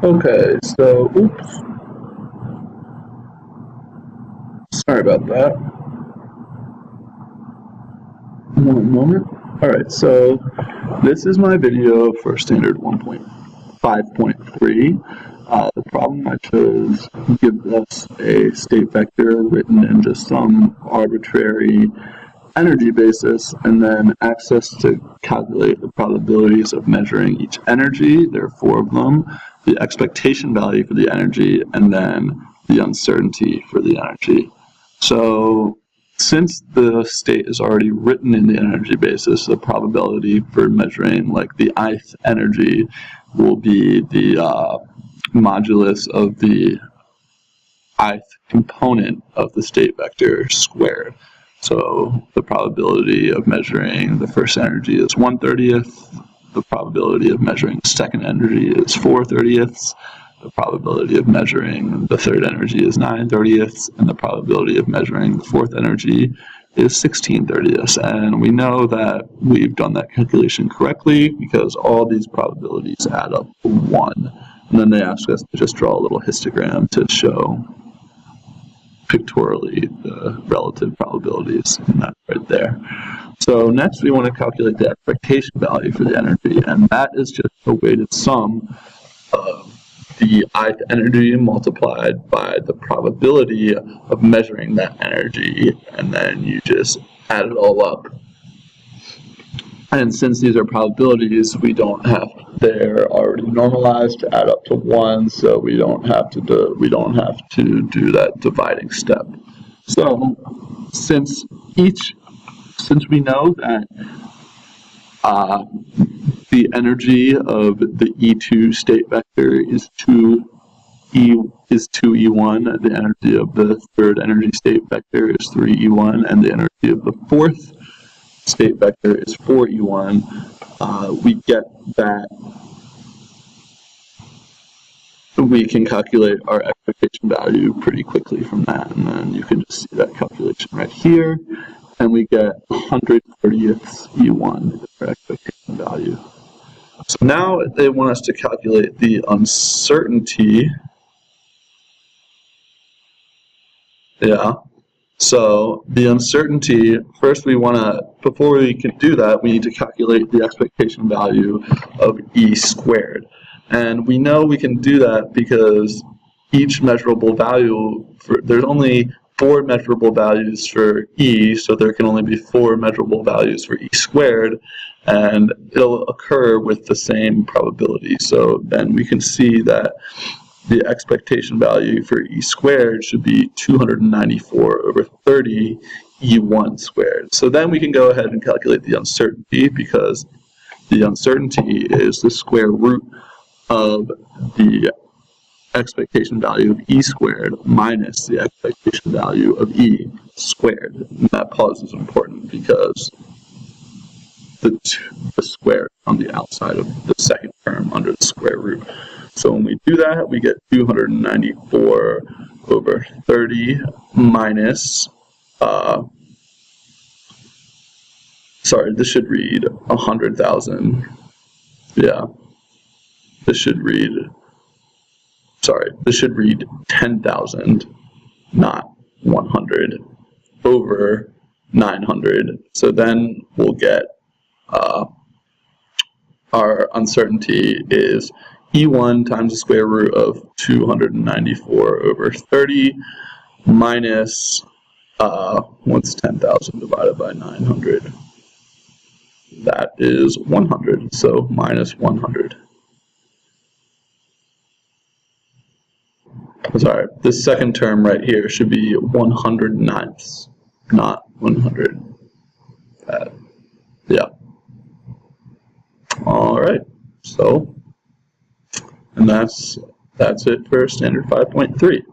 Okay, so, oops, sorry about that. One moment. Alright, so this is my video for standard 1.5.3. The problem I chose gives us a state vector written in just some arbitrary energy basis, and then asks us to calculate the probabilities of measuring each energy. There are 4 of them, the expectation value for the energy, and then the uncertainty for the energy. So since the state is already written in the energy basis, the probability for measuring like the ith energy will be the modulus of the ith component of the state vector squared. So the probability of measuring the first energy is 1/30th, the probability of measuring the second energy is 4/30ths, the probability of measuring the third energy is 9/30ths, and the probability of measuring the fourth energy is 16/30ths. And we know that we've done that calculation correctly because all these probabilities add up to 1. And then they ask us to just draw a little histogram to show pictorially the relative probabilities, and that's right there. So next we want to calculate the expectation value for the energy, and that is just a weighted sum of the ith energy multiplied by the probability of measuring that energy, and then you just add it all up. And since these are probabilities, they're already normalized to add up to 1, so we don't have to do that dividing step. So since we know that the energy of the E2 state vector is 2E1, the energy of the third energy state vector is 3E1, and the energy of the fourth state vector is 4E1, we get that we can calculate our expectation value pretty quickly from that, and then you can just see that calculation right here, and we get 130ths E1 for expectation value. So now they want us to calculate the uncertainty. Yeah. So the uncertainty, first before we can do that, we need to calculate the expectation value of E squared. And we know we can do that because each measurable value, there's only 4 measurable values for E, so there can only be 4 measurable values for E squared, and it'll occur with the same probability. So then we can see that the expectation value for E squared should be 294/30 E1 squared. So then we can go ahead and calculate the uncertainty, because the uncertainty is the square root of the expectation value of E squared minus the expectation value of E squared. And that pause is important because the square on the outside of the second term under the square root. So when we do that, we get 294/30 minus, sorry, this should read 100,000. Yeah, this should read 10,000, not 100, over 900. So then we'll get our uncertainty is E1 times the square root of 294/30 minus, what's 10,000 divided by 900? That is 100, so minus 100. Sorry, this second term right here should be 109ths, not 100. Yeah. All right, so, and that's it for standard 5.3.